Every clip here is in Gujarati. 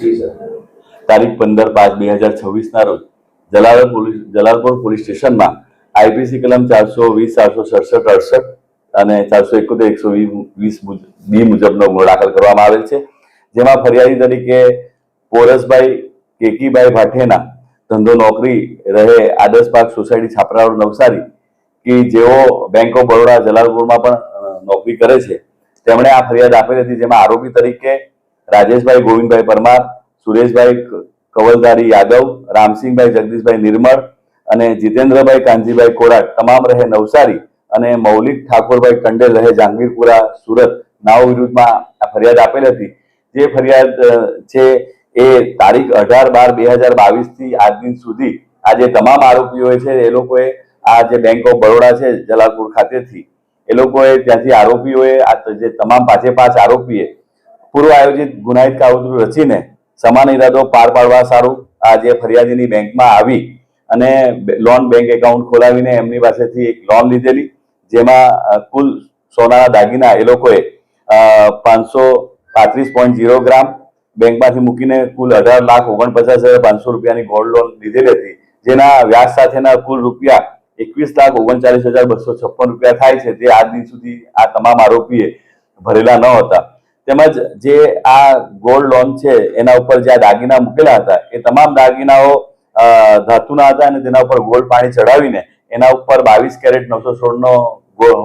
જી સર। તારીખ 15/5/2026 રોજ જલાલપુર પોલીસ સ્ટેશનમાં આઈપીસી કલમ 420, 467, 68 અને 471, 120 બી મુજબનો ગુનો દાખલ કરવામાં આવેલ છે, જેમાં ફરિયાદી તરીકે પોરસભાઈ કેકીભાઈ ભાઠેના ધંધો નોકરી રહે આદર્શ પાર્ક સોસાયટી છાપરા રોડ નવસારી કે જેઓ બેંક ઓફ બરોડા જલાલપુરમાં પણ નોકરી કરે છે, તેમણે આ ફરિયાદ આપેલી હતી, જેમાં આરોપી તરીકે રાજેશભાઈ ગોવિંદભાઈ પરમાર, સુરેશભાઈ કવલધારી યાદવ, રામસિંહભાઈ જગદીશભાઈ નિર્મળ અને જીતેન્દ્રભાઈ કાનજીભાઈ કોરાટ તમામ રહે નવસારી અને મૌલિક ઠાકોરભાઈ કંડેલ રહે જહાંગીરપુરા સુરત નાઓ વિરુદ્ધમાં ફરિયાદ આપેલ હતી। જે ફરિયાદ છે એ તારીખ 18/12/2022 થી આજ દિન સુધી આ જે તમામ આરોપીઓ છે એ લોકોએ આ જે બેંક ઓફ બરોડા છે જલાલપુર ખાતેથી એ લોકોએ ત્યાંથી આરોપીઓએ આ જે તમામ 5 આરોપીએ પૂર્વ આયોજિત ગુનાહિત કાવતરું રચીને સમાન ઇરાદો પાર પાડવા સારું આ જે ફરિયાદીની બેંકમાં આવી અને લોન બેંક એકાઉન્ટ ખોલાવીને એમની પાસેથી એક લોન લીધેલી, જેમાં કુલ સોનાના દાગીના એ લોકોએ 535.0 ગ્રામ બેંકમાંથી મૂકીને કુલ 18,49,500 રૂપિયાની ગોલ્ડ લોન લીધેલી હતી, જેના વ્યાજ સાથેના કુલ રૂપિયા 21,39,256 રૂપિયા થાય છે, જે આજ દિન સુધી આ તમામ આરોપીએ ભરેલા ન હતા। તેમજ જે આ ગોલ્ડ લોન છે એના ઉપર જે આ દાગીના મૂકેલા હતા એ તમામ દાગીનાઓ ધાતુના હતા અને તેના ઉપર ગોલ્ડ પાણી ચડાવીને એના ઉપર 22 કેરેટ 916 નો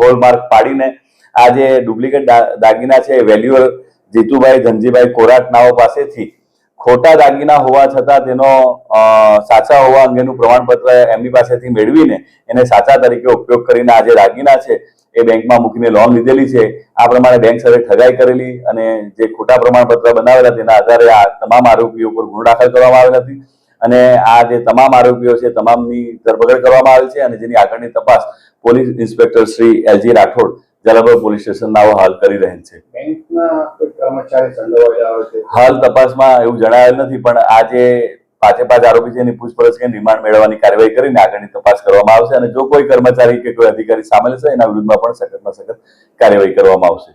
હોલમાર્ક પાડીને આ જે ડુપ્લિકેટ દાગીના છે વેલ્યુઅર જીતુભાઈ ધનજીભાઈ કોરાટ નાઓ પાસેથી ખોટા દાગીના હોવા છતાં તેનો સાચા હોવા અંગેનું પ્રમાણપત્ર એમની પાસેથી મેળવીને એને સાચા તરીકે ઉપયોગ કરીને આ જે દાગીના છે એ બેંકમાં મૂકીને લોન લીધેલી છે। આ પ્રમાણે બેંક સાથે ઠગાઈ કરેલી અને જે ખોટા પ્રમાણપત્ર બનાવેલા તેના આધારે આ તમામ આરોપીઓ પર ગુનો દાખલ કરવામાં આવેલ હતી અને આ જે તમામ આરોપીઓ છે તમામની ધરપકડ કરવામાં આવેલ છે અને જેની આગળની તપાસ police inspector Shri LG Rathod Jalalpur police station હાલ કરી રહેલ છે। બેંકના કોઈ કર્મચારી સંડોવાયેલા હોય છે? હાલ તપાસમાં એવું જણાવેલ નથી, પણ આ જે 5 આરોપી છે એની પૂછપરછ કરીને રિમાન્ડ મેળવવાની કાર્યવાહી કરીને આગળની તપાસ કરવામાં આવશે અને જો કોઈ કર્મચારી કે કોઈ અધિકારી સામેલ છે એના વિરુદ્ધમાં પણ સખતમાં સખત કાર્યવાહી કરવામાં આવશે।